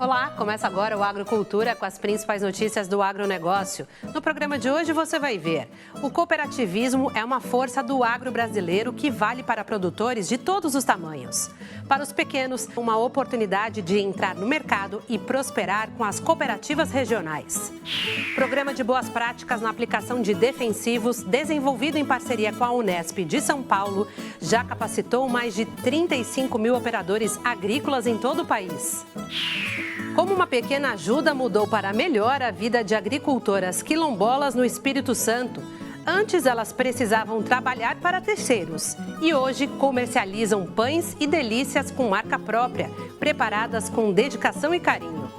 Olá, começa agora o Agrocultura com as principais notícias do agronegócio. No programa de hoje você vai ver: o cooperativismo é uma força do agro brasileiro que vale para produtores de todos os tamanhos. Para os pequenos, uma oportunidade de entrar no mercado e prosperar com as cooperativas regionais. Programa de boas práticas na aplicação de defensivos, desenvolvido em parceria com a Unesp de São Paulo, já capacitou mais de 35 mil operadores agrícolas em todo o país. Como uma pequena ajuda mudou para melhor a vida de agricultoras quilombolas no Espírito Santo. Antes elas precisavam trabalhar para terceiros e hoje comercializam pães e delícias com marca própria, preparadas com dedicação e carinho.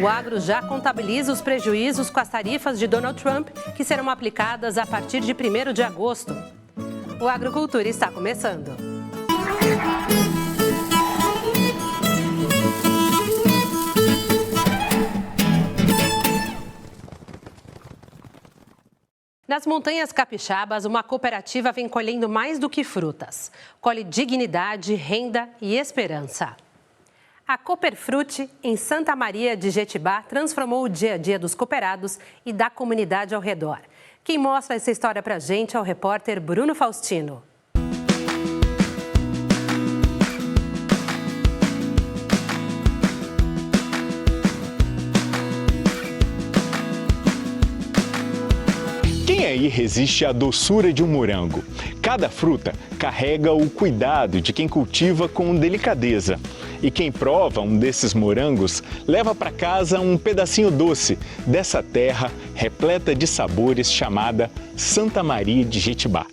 O agro já contabiliza os prejuízos com as tarifas de Donald Trump, que serão aplicadas a partir de 1º de agosto. O Agrocultura está começando. Nas montanhas capixabas, uma cooperativa vem colhendo mais do que frutas. Colhe dignidade, renda e esperança. A Cooperfruti, em Santa Maria de Jetibá, transformou o dia a dia dos cooperados e da comunidade ao redor. Quem mostra essa história pra gente é o repórter Bruno Faustino. Quem aí resiste à doçura de um morango? Cada fruta carrega o cuidado de quem cultiva com delicadeza. E quem prova um desses morangos leva para casa um pedacinho doce dessa terra repleta de sabores chamada Santa Maria de Jetibá.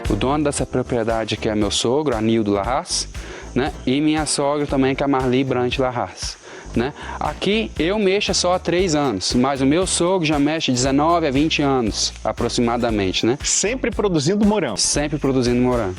O dono dessa propriedade aqui é meu sogro, Anildo Larraz, né? E minha sogra também, que é a Marli Brant Larraz. Né? Aqui eu mexo só há 3 anos, mas o meu sogro já mexe 19 a 20 anos, aproximadamente, né? Sempre produzindo morango? Sempre produzindo morango.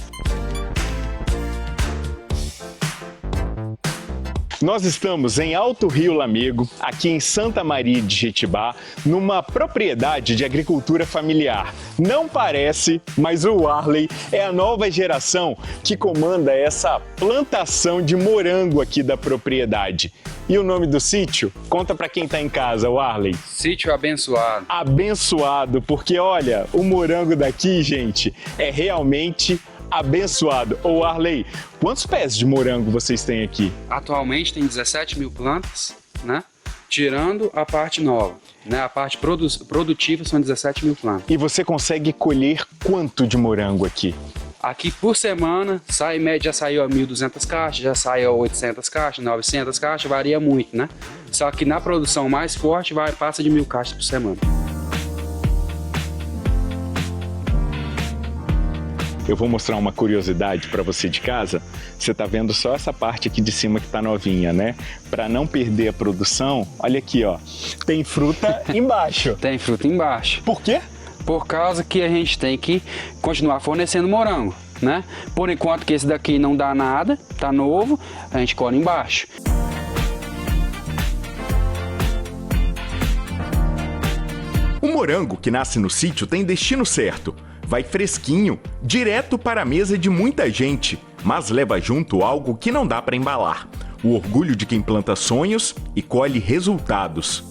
Nós estamos em Alto Rio Lamego, aqui em Santa Maria de Jetibá, numa propriedade de agricultura familiar. Não parece, mas o Warley é a nova geração que comanda essa plantação de morango aqui da propriedade. E o nome do sítio? Conta para quem está em casa, Warley. Sítio Abençoado. Abençoado, porque olha, o morango daqui, gente, é realmente abençoado. Ô Warley, quantos pés de morango vocês têm aqui? Atualmente tem 17 mil plantas, né? Tirando a parte nova, né? A parte produtiva são 17 mil plantas. E você consegue colher quanto de morango aqui? Aqui por semana, em média já saiu a 1.200 caixas, já saiu a 800 caixas, 900 caixas, varia muito, né? Só que na produção mais forte passa de 1.000 caixas por semana. Eu vou mostrar uma curiosidade para você de casa. Você está vendo só essa parte aqui de cima que está novinha, né? Para não perder a produção, olha aqui, ó. Tem fruta embaixo. Tem fruta embaixo. Por quê? Por causa que a gente tem que continuar fornecendo morango, né? Por enquanto que esse daqui não dá nada, tá novo, a gente colhe embaixo. O morango que nasce no sítio tem destino certo. Vai fresquinho, direto para a mesa de muita gente, mas leva junto algo que não dá para embalar: o orgulho de quem planta sonhos e colhe resultados.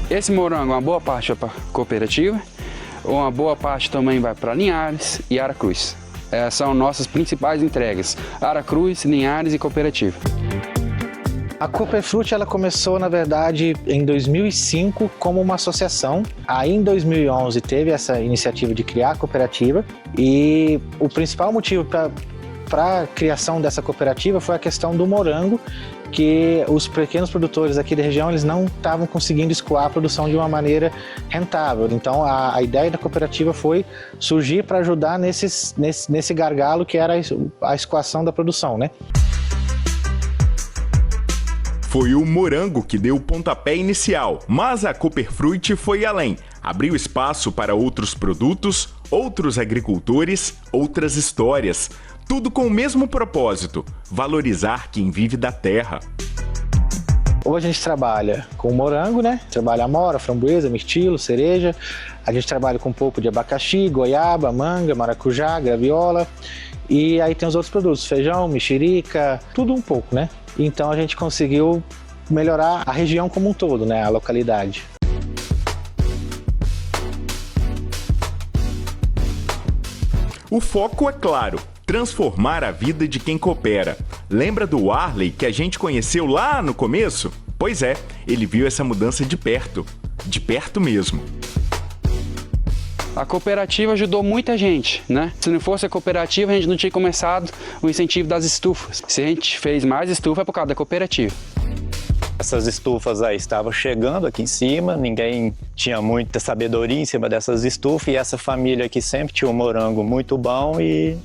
Esse morango, uma boa parte vai para a cooperativa, uma boa parte também vai para Linhares e Aracruz. Essas são nossas principais entregas: Aracruz, Linhares e cooperativa. A Cooperfruti ela começou, na verdade, em 2005 como uma associação. Aí, em 2011, teve essa iniciativa de criar a cooperativa e o principal motivo para a criação dessa cooperativa foi a questão do morango, que os pequenos produtores aqui da região eles não estavam conseguindo escoar a produção de uma maneira rentável. Então, a ideia da cooperativa foi surgir para ajudar nesse gargalo que era a escoação da produção, né? Foi o morango que deu o pontapé inicial, mas a Cooperfruti foi além. Abriu espaço para outros produtos, outros agricultores, outras histórias. Tudo com o mesmo propósito: valorizar quem vive da terra. Hoje a gente trabalha com morango, né? Trabalha amora, framboesa, mirtilo, cereja. A gente trabalha com um pouco de abacaxi, goiaba, manga, maracujá, graviola. E aí tem os outros produtos, feijão, mexerica, tudo um pouco, né? Então a gente conseguiu melhorar a região como um todo, né? A localidade. O foco é claro, transformar a vida de quem coopera. Lembra do Warley que a gente conheceu lá no começo? Pois é, ele viu essa mudança de perto mesmo. A cooperativa ajudou muita gente, né? Se não fosse a cooperativa, a gente não tinha começado o incentivo das estufas. Se a gente fez mais estufa é por causa da cooperativa. Essas estufas aí estavam chegando aqui em cima, ninguém tinha muita sabedoria em cima dessas estufas e essa família aqui sempre tinha um morango muito bom e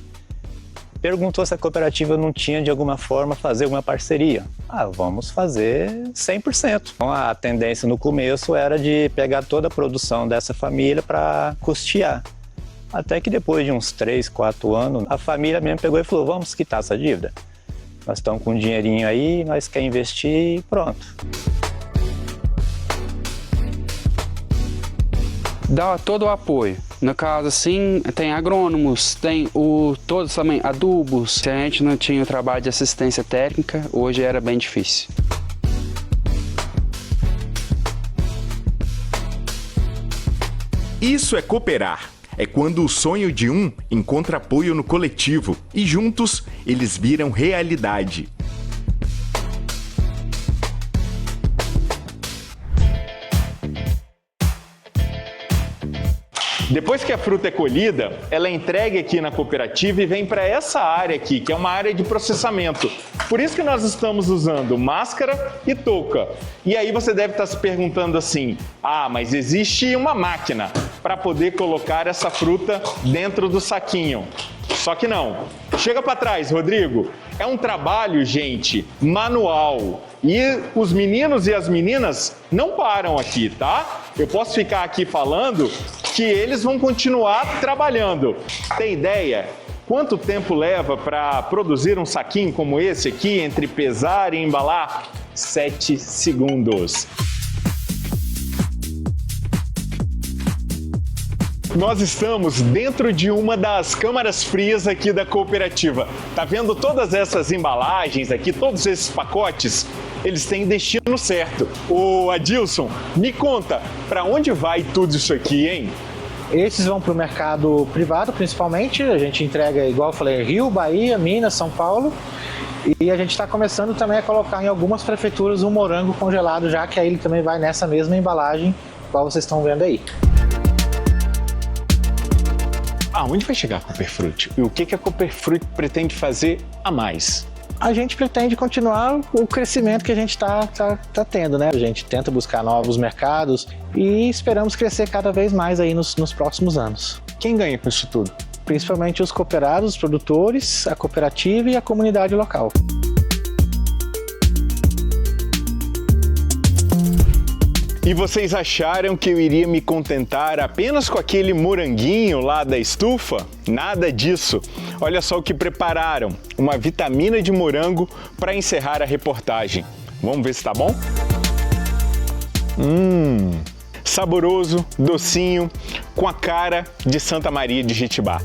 perguntou se a cooperativa não tinha de alguma forma fazer uma parceria. Vamos fazer 100%. Então, a tendência no começo era de pegar toda a produção dessa família para custear. Até que depois de uns 3, 4 anos, a família mesmo pegou e falou, vamos quitar essa dívida. Nós estamos com um dinheirinho aí, nós queremos investir e pronto. Dá todo o apoio. No caso, assim, tem agrônomos, tem todos também adubos. Se a gente não tinha o trabalho de assistência técnica, hoje era bem difícil. Isso é cooperar. É quando o sonho de um encontra apoio no coletivo e juntos eles viram realidade. Depois que a fruta é colhida, ela é entregue aqui na cooperativa e vem para essa área aqui, que é uma área de processamento. Por isso que nós estamos usando máscara e touca. E aí você deve estar se perguntando assim, mas existe uma máquina para poder colocar essa fruta dentro do saquinho. Só que não. Chega para trás, Rodrigo. É um trabalho, gente, manual. E os meninos e as meninas não param aqui, tá? Eu posso ficar aqui falando que eles vão continuar trabalhando. Tem ideia? Quanto tempo leva para produzir um saquinho como esse aqui, entre pesar e embalar? 7 segundos. Nós estamos dentro de uma das câmaras frias aqui da cooperativa. Tá vendo todas essas embalagens aqui, todos esses pacotes? Eles têm destino certo. Ô Adilson, me conta, para onde vai tudo isso aqui, hein? Esses vão para o mercado privado, principalmente. A gente entrega, igual eu falei, Rio, Bahia, Minas, São Paulo. E a gente está começando também a colocar em algumas prefeituras um morango congelado, já que aí ele também vai nessa mesma embalagem, qual vocês estão vendo aí. Aonde vai chegar a Cooperfruit? E o que a Cooperfruit pretende fazer a mais? A gente pretende continuar o crescimento que a gente tá tendo, né? A gente tenta buscar novos mercados e esperamos crescer cada vez mais aí nos próximos anos. Quem ganha com isso tudo? Principalmente os cooperados, os produtores, a cooperativa e a comunidade local. E vocês acharam que eu iria me contentar apenas com aquele moranguinho lá da estufa? Nada disso. Olha só o que prepararam, uma vitamina de morango para encerrar a reportagem. Vamos ver se tá bom? Saboroso, docinho, com a cara de Santa Maria de Jetibá.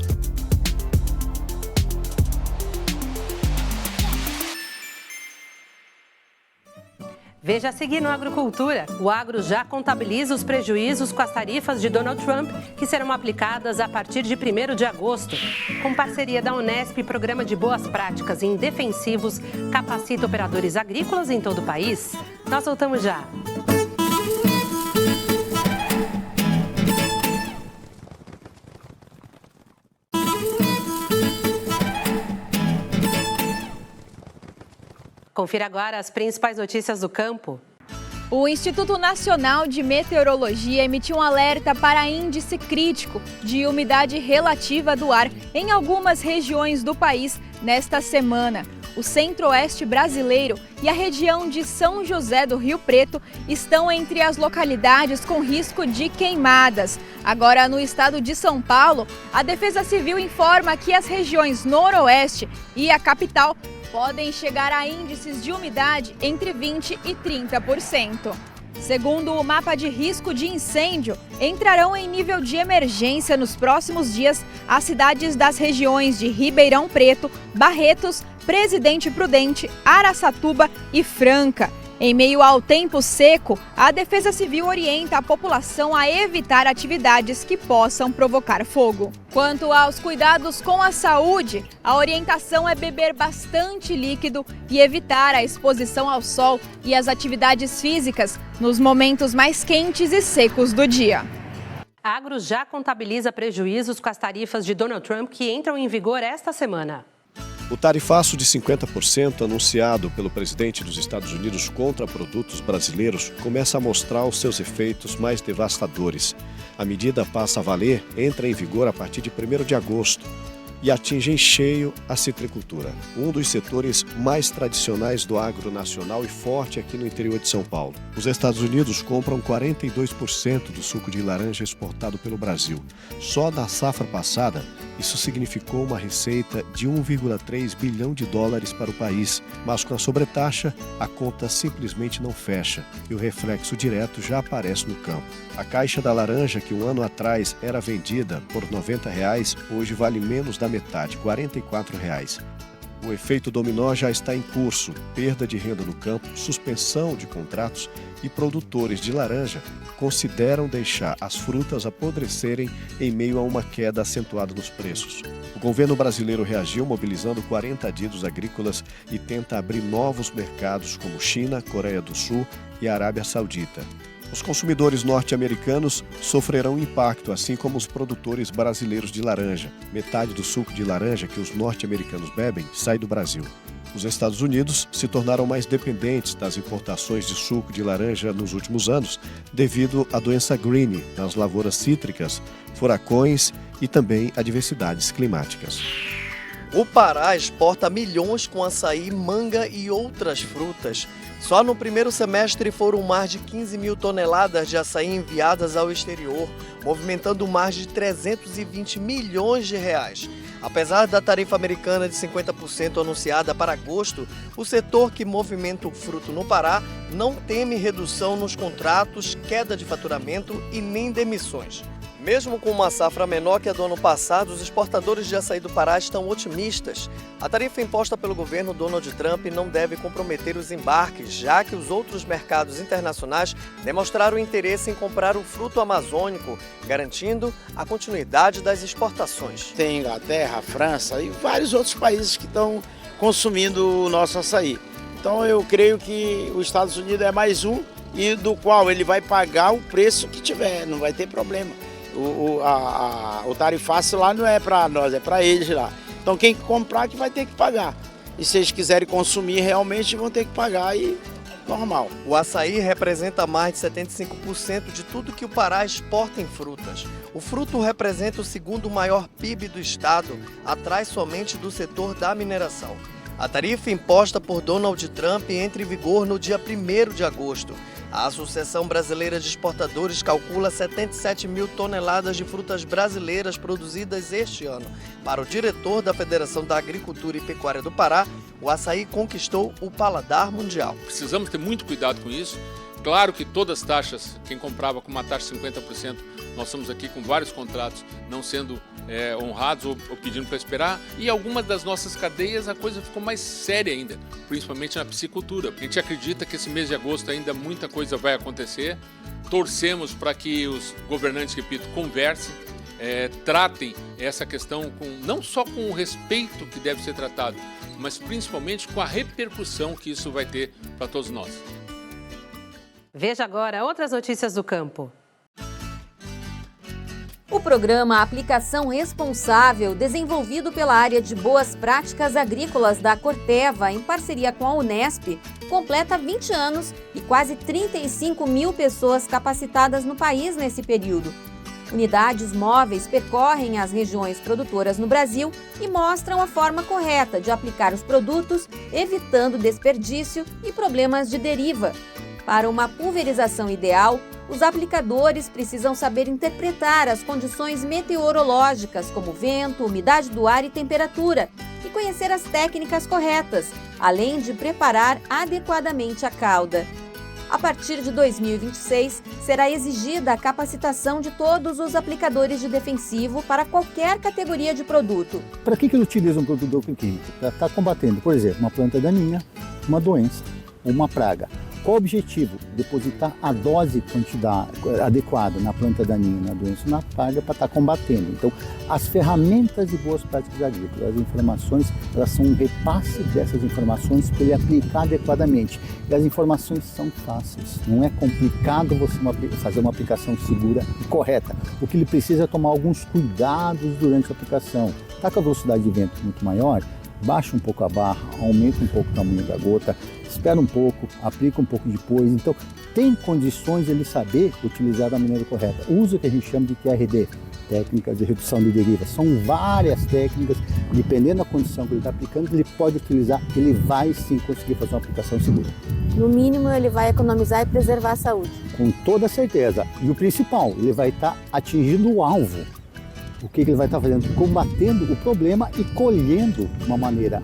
Veja a seguir no Agricultura. O agro já contabiliza os prejuízos com as tarifas de Donald Trump, que serão aplicadas a partir de 1º de agosto. Com parceria da Unesp, Programa de Boas Práticas em Defensivos capacita operadores agrícolas em todo o país. Nós voltamos já. Confira agora as principais notícias do campo. O Instituto Nacional de Meteorologia emitiu um alerta para índice crítico de umidade relativa do ar em algumas regiões do país nesta semana. O centro-oeste brasileiro e a região de São José do Rio Preto estão entre as localidades com risco de queimadas. Agora, no estado de São Paulo, a Defesa Civil informa que as regiões noroeste e a capital podem chegar a índices de umidade entre 20% e 30%. Segundo o mapa de risco de incêndio, entrarão em nível de emergência nos próximos dias as cidades das regiões de Ribeirão Preto, Barretos, Presidente Prudente, Araçatuba e Franca. Em meio ao tempo seco, a Defesa Civil orienta a população a evitar atividades que possam provocar fogo. Quanto aos cuidados com a saúde, a orientação é beber bastante líquido e evitar a exposição ao sol e às atividades físicas nos momentos mais quentes e secos do dia. A Agro já contabiliza prejuízos com as tarifas de Donald Trump que entram em vigor esta semana. O tarifaço de 50% anunciado pelo presidente dos Estados Unidos contra produtos brasileiros começa a mostrar os seus efeitos mais devastadores. A medida passa a valer, entra em vigor a partir de 1º de agosto e atinge em cheio a citricultura, um dos setores mais tradicionais do agro nacional e forte aqui no interior de São Paulo. Os Estados Unidos compram 42% do suco de laranja exportado pelo Brasil. Só na safra passada, isso significou uma receita de 1,3 bilhão de dólares para o país, mas com a sobretaxa, a conta simplesmente não fecha e o reflexo direto já aparece no campo. A caixa da laranja, que um ano atrás era vendida por R$ 90, hoje vale menos da metade, R$ 44. O efeito dominó já está em curso, perda de renda no campo, suspensão de contratos e produtores de laranja consideram deixar as frutas apodrecerem em meio a uma queda acentuada nos preços. O governo brasileiro reagiu mobilizando 40 adidos agrícolas e tenta abrir novos mercados como China, Coreia do Sul e Arábia Saudita. Os consumidores norte-americanos sofrerão impacto, assim como os produtores brasileiros de laranja. Metade do suco de laranja que os norte-americanos bebem sai do Brasil. Os Estados Unidos se tornaram mais dependentes das importações de suco de laranja nos últimos anos, devido à doença Green nas lavouras cítricas, furacões e também adversidades climáticas. O Pará exporta milhões com açaí, manga e outras frutas. Só no primeiro semestre foram mais de 15 mil toneladas de açaí enviadas ao exterior, movimentando mais de 320 milhões de reais. Apesar da tarifa americana de 50% anunciada para agosto, o setor que movimenta o fruto no Pará não teme redução nos contratos, queda de faturamento e nem demissões. Mesmo com uma safra menor que a do ano passado, os exportadores de açaí do Pará estão otimistas. A tarifa imposta pelo governo Donald Trump não deve comprometer os embarques, já que os outros mercados internacionais demonstraram interesse em comprar o fruto amazônico, garantindo a continuidade das exportações. Tem Inglaterra, França e vários outros países que estão consumindo o nosso açaí. Então eu creio que os Estados Unidos é mais um e do qual ele vai pagar o preço que tiver, não vai ter problema. O tarifaço lá não é para nós, é para eles lá. Então quem comprar que vai ter que pagar. E se eles quiserem consumir, realmente vão ter que pagar e normal. O açaí representa mais de 75% de tudo que o Pará exporta em frutas. O fruto representa o segundo maior PIB do estado, atrás somente do setor da mineração. A tarifa imposta por Donald Trump entra em vigor no dia 1º de agosto. A Associação Brasileira de Exportadores calcula 77 mil toneladas de frutas brasileiras produzidas este ano. Para o diretor da Federação da Agricultura e Pecuária do Pará, o açaí conquistou o paladar mundial. Precisamos ter muito cuidado com isso. Claro que todas as taxas, quem comprava com uma taxa de 50%, nós estamos aqui com vários contratos não sendo honrados ou pedindo para esperar. E algumas das nossas cadeias a coisa ficou mais séria ainda, principalmente na piscicultura. A gente acredita que esse mês de agosto ainda muita coisa vai acontecer. Torcemos para que os governantes, repito, conversem, tratem essa questão não só com o respeito que deve ser tratado, mas principalmente com a repercussão que isso vai ter para todos nós. Veja agora outras notícias do campo. O programa Aplicação Responsável, desenvolvido pela área de Boas Práticas Agrícolas da Corteva, em parceria com a Unesp, completa 20 anos e quase 35 mil pessoas capacitadas no país nesse período. Unidades móveis percorrem as regiões produtoras no Brasil e mostram a forma correta de aplicar os produtos, evitando desperdício e problemas de deriva. Para uma pulverização ideal, os aplicadores precisam saber interpretar as condições meteorológicas, como vento, umidade do ar e temperatura, e conhecer as técnicas corretas, além de preparar adequadamente a cauda. A partir de 2026, será exigida a capacitação de todos os aplicadores de defensivo para qualquer categoria de produto. Para que ele utiliza um produto químico? Para estar combatendo, por exemplo, uma planta daninha, uma doença, uma praga. Qual o objetivo? Depositar a dose quantidade adequada na planta daninha, na doença, na praga, para estar combatendo. Então, as ferramentas de boas práticas agrícolas, as informações, elas são um repasse dessas informações para ele aplicar adequadamente. E as informações são fáceis, não é complicado você fazer uma aplicação segura e correta. O que ele precisa é tomar alguns cuidados durante a aplicação. Está com a velocidade de vento muito maior? Baixa um pouco a barra, aumenta um pouco o tamanho da gota, espera um pouco, aplica um pouco depois. Então, tem condições de ele saber utilizar da maneira correta. Usa o que a gente chama de TRD, técnicas de redução de deriva. São várias técnicas, dependendo da condição que ele está aplicando, ele pode utilizar, ele vai sim conseguir fazer uma aplicação segura. No mínimo, ele vai economizar e preservar a saúde. Com toda certeza. E o principal, ele vai estar atingindo o alvo. O que ele vai estar fazendo? Combatendo o problema e colhendo de uma maneira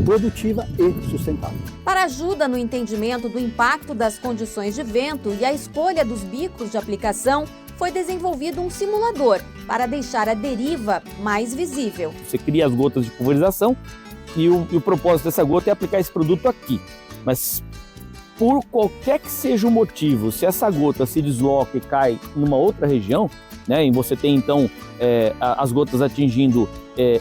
produtiva e sustentável. Para ajuda no entendimento do impacto das condições de vento e a escolha dos bicos de aplicação, foi desenvolvido um simulador para deixar a deriva mais visível. Você cria as gotas de pulverização e o propósito dessa gota é aplicar esse produto aqui. Mas por qualquer que seja o motivo, se essa gota se desloca e cai numa outra região, né, e você tem então as gotas atingindo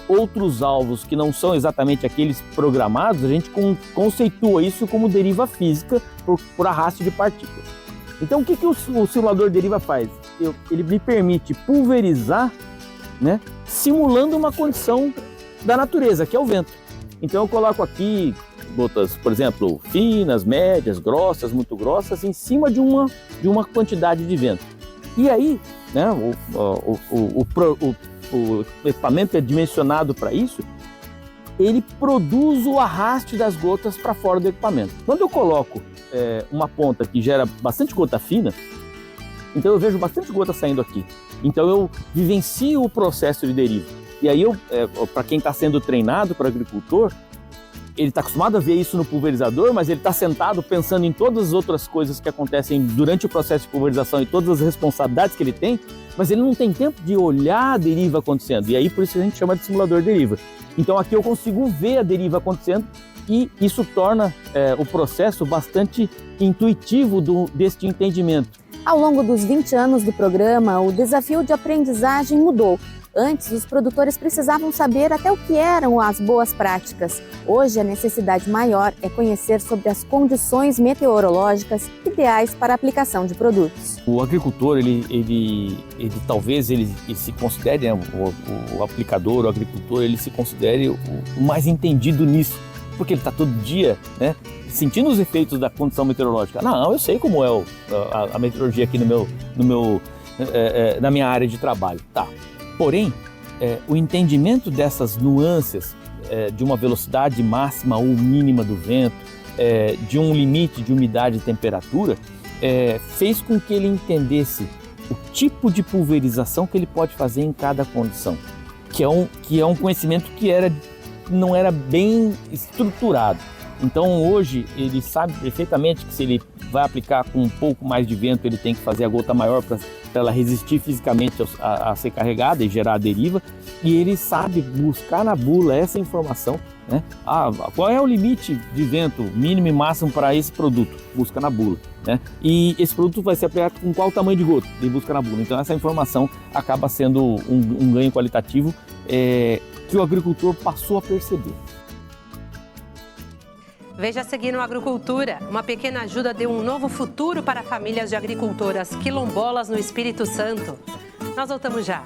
outros alvos que não são exatamente aqueles programados, a gente conceitua isso como deriva física por arraste de partículas. Então o que o simulador deriva faz? Ele me permite pulverizar, né, simulando uma condição da natureza, que é o vento. Então eu coloco aqui gotas, por exemplo, finas, médias, grossas, muito grossas, em cima de uma quantidade de vento. E aí, né, o equipamento é dimensionado para isso, ele produz o arraste das gotas para fora do equipamento. Quando eu coloco uma ponta que gera bastante gota fina, então eu vejo bastante gota saindo aqui. Então eu vivencio o processo de deriva. E aí, para quem está sendo treinado para agricultor, ele está acostumado a ver isso no pulverizador, mas ele está sentado pensando em todas as outras coisas que acontecem durante o processo de pulverização e todas as responsabilidades que ele tem, mas ele não tem tempo de olhar a deriva acontecendo. E aí, por isso a gente chama de simulador deriva. Então aqui eu consigo ver a deriva acontecendo e isso torna o processo bastante intuitivo deste entendimento. Ao longo dos 20 anos do programa, o desafio de aprendizagem mudou. Antes, os produtores precisavam saber até o que eram as boas práticas. Hoje, a necessidade maior é conhecer sobre as condições meteorológicas ideais para a aplicação de produtos. O agricultor, ele talvez se considere, né, o aplicador, o agricultor, ele se considere o mais entendido nisso, porque ele está todo dia, né, sentindo os efeitos da condição meteorológica. Não, eu sei como é a meteorologia aqui na minha área de trabalho. Tá. Porém, o entendimento dessas nuances de uma velocidade máxima ou mínima do vento, de um limite de umidade e temperatura, fez com que ele entendesse o tipo de pulverização que ele pode fazer em cada condição, que é um conhecimento que não era bem estruturado. Então hoje ele sabe perfeitamente que se ele vai aplicar com um pouco mais de vento, ele tem que fazer a gota maior para ela resistir fisicamente a ser carregada e gerar a deriva. E ele sabe buscar na bula essa informação, né? Qual é o limite de vento mínimo e máximo para esse produto? Busca na bula, né? E esse produto vai ser aplicado com qual tamanho de gota? Ele busca na bula. Então essa informação acaba sendo um ganho qualitativo que o agricultor passou a perceber. Veja a seguir no Agricultura. Uma pequena ajuda deu um novo futuro para famílias de agricultoras quilombolas no Espírito Santo. Nós voltamos já.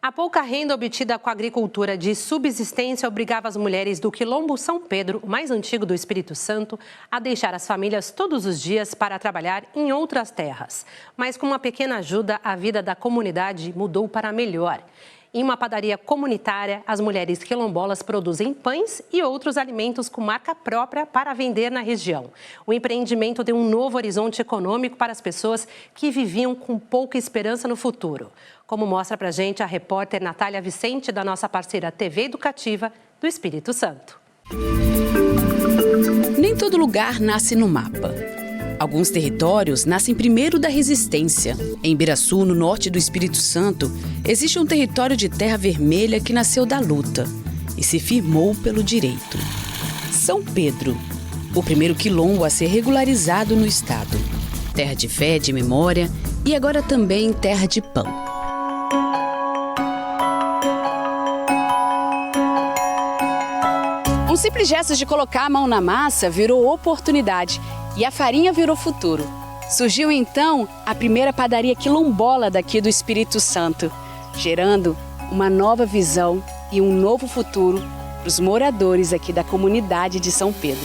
A pouca renda obtida com a agricultura de subsistência obrigava as mulheres do Quilombo São Pedro, o mais antigo do Espírito Santo, a deixar as famílias todos os dias para trabalhar em outras terras. Mas com uma pequena ajuda, a vida da comunidade mudou para melhor. Em uma padaria comunitária, as mulheres quilombolas produzem pães e outros alimentos com marca própria para vender na região. O empreendimento deu um novo horizonte econômico para as pessoas que viviam com pouca esperança no futuro. Como mostra pra gente a repórter Natália Vicente, da nossa parceira TV Educativa do Espírito Santo. Nem todo lugar nasce no mapa. Alguns territórios nascem primeiro da resistência. Em Ibiraçu, no norte do Espírito Santo, existe um território de terra vermelha que nasceu da luta e se firmou pelo direito. São Pedro, o primeiro quilombo a ser regularizado no estado. Terra de fé, de memória e agora também terra de pão. Um simples gesto de colocar a mão na massa virou oportunidade e a farinha virou futuro. Surgiu então a primeira padaria quilombola daqui do Espírito Santo, gerando uma nova visão e um novo futuro para os moradores aqui da comunidade de São Pedro.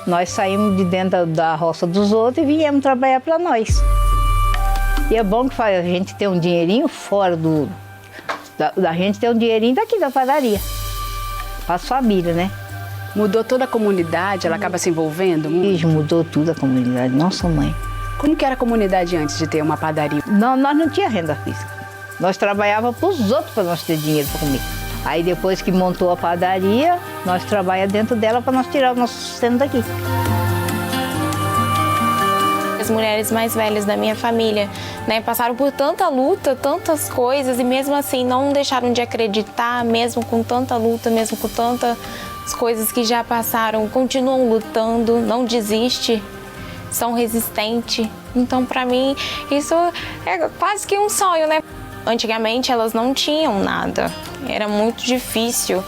Nós saímos de dentro da roça dos outros e viemos trabalhar para nós. E é bom que a gente ter um dinheirinho fora da gente ter um dinheirinho daqui da padaria, para as famílias, né? Mudou toda a comunidade, ela acaba se envolvendo? Isso, mudou tudo a comunidade, nossa mãe. Como que era a comunidade antes de ter uma padaria? Não, nós não tínhamos renda física. Nós trabalhávamos para os outros para nós ter dinheiro para comer. Aí depois que montou a padaria, nós trabalhamos dentro dela para nós tirar o nosso sustento daqui. As mulheres mais velhas da minha família, né, passaram por tanta luta, tantas coisas e mesmo assim não deixaram de acreditar, mesmo com tanta luta, mesmo com tantas coisas que já passaram, continuam lutando, não desiste, são resistentes. Então, para mim, isso é quase que um sonho, né? Antigamente elas não tinham nada, era muito difícil.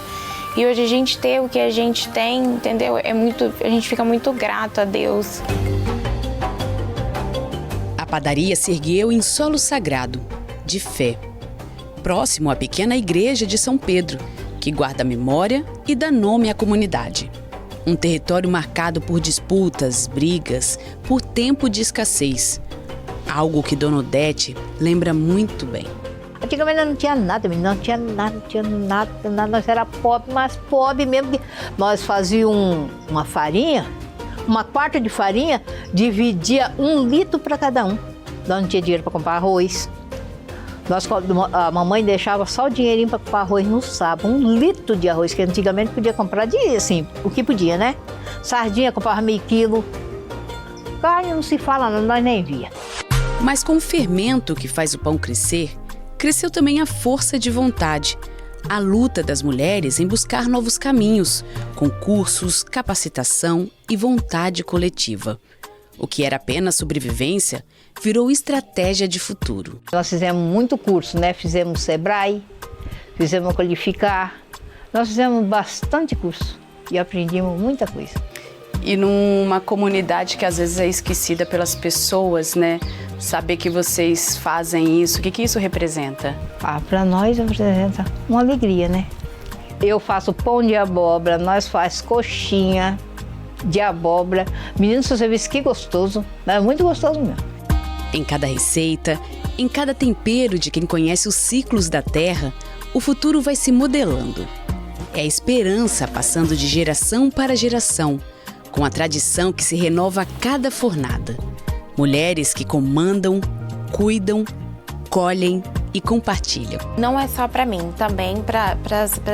E hoje a gente ter o que a gente tem, entendeu? A gente fica muito grato a Deus. A padaria se ergueu em solo sagrado, de fé, próximo à pequena igreja de São Pedro, que guarda a memória e dá nome à comunidade. Um território marcado por disputas, brigas, por tempo de escassez. Algo que Dona Odete lembra muito bem. Antigamente não tinha nada, não tinha nada. Nós era pobre, mas pobre mesmo. Nós fazíamos uma farinha, uma quarta de farinha, dividia 1 litro para cada um. Nós não tinha dinheiro para comprar arroz. A mamãe deixava só o dinheirinho para comprar arroz no sábado, 1 litro de arroz, que antigamente podia comprar assim, o que podia, né? Sardinha comprava meio quilo. Carne não se fala, nós nem via. Mas com o fermento que faz o pão crescer, cresceu também a força de vontade, a luta das mulheres em buscar novos caminhos, concursos, capacitação e vontade coletiva. O que era apenas sobrevivência virou estratégia de futuro. Nós fizemos muito curso, né? Fizemos Sebrae, fizemos Qualificar, nós fizemos bastante curso e aprendemos muita coisa. E numa comunidade que às vezes é esquecida pelas pessoas, né? Saber que vocês fazem isso, o que isso representa? Para nós representa uma alegria, né? Eu faço pão de abóbora, nós fazemos coxinha de abóbora. Menino, se você vê que gostoso, é muito gostoso mesmo. Em cada receita, em cada tempero de quem conhece os ciclos da terra, o futuro vai se modelando. É a esperança passando de geração para geração, com a tradição que se renova a cada fornada. Mulheres que comandam, cuidam, colhem e compartilham. Não é só para mim, também para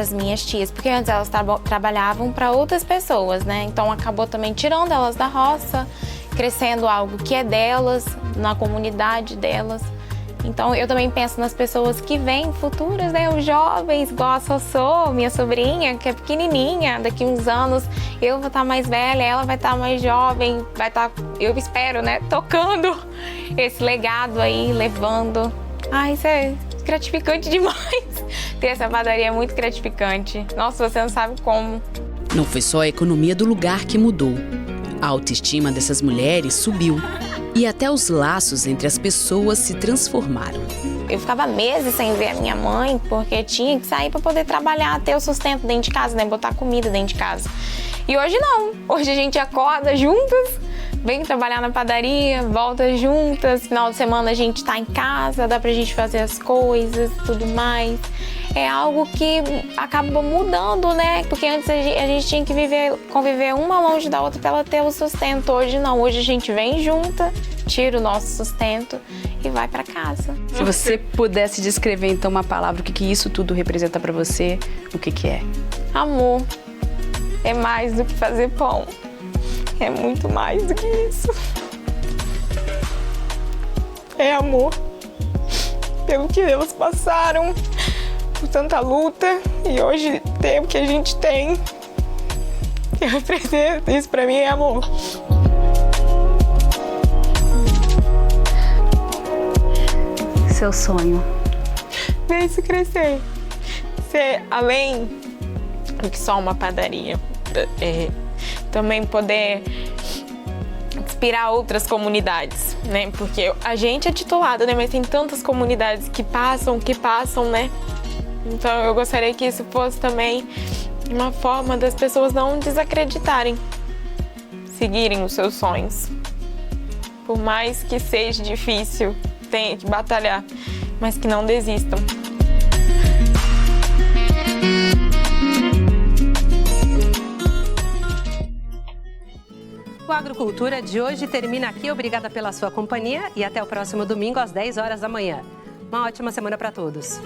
as minhas tias, porque antes elas trabalhavam para outras pessoas, né? Então acabou também tirando elas da roça, crescendo algo que é delas, na comunidade delas. Então eu também penso nas pessoas que vêm futuras, né? Os jovens, igual a Sossô, minha sobrinha, que é pequenininha, daqui uns anos eu vou estar mais velha, ela vai estar mais jovem, vai estar, eu espero, né? Tocando esse legado aí, levando. Isso é gratificante demais. Ter essa padaria é muito gratificante. Nossa, você não sabe como. Não foi só a economia do lugar que mudou. A autoestima dessas mulheres subiu. E até os laços entre as pessoas se transformaram. Eu ficava meses sem ver a minha mãe, porque tinha que sair para poder trabalhar, ter o sustento dentro de casa, né? Botar comida dentro de casa. E hoje não. Hoje a gente acorda juntas, vem trabalhar na padaria, volta juntas, final de semana a gente tá em casa, dá pra gente fazer as coisas e tudo mais. É algo que acaba mudando, né? Porque antes a gente tinha que conviver uma longe da outra para ela ter o sustento. Hoje não, hoje a gente vem junta, tira o nosso sustento e vai para casa. Se você pudesse descrever então uma palavra, o que isso tudo representa para você, o que é? Amor. É mais do que fazer pão. É muito mais do que isso. É amor. Pelo que elas passaram, por tanta luta, e hoje ter o que a gente tem. E representa, isso pra mim é amor. Seu sonho? Ver isso crescer. Ser além do que só uma padaria. Também poder inspirar outras comunidades, né? Porque a gente é titulado, né? Mas tem tantas comunidades que passam, né? Então eu gostaria que isso fosse também uma forma das pessoas não desacreditarem, seguirem os seus sonhos. Por mais que seja difícil, tenha que batalhar, mas que não desistam. O Agrocultura de hoje termina aqui. Obrigada pela sua companhia e até o próximo domingo às 10 horas da manhã. Uma ótima semana para todos.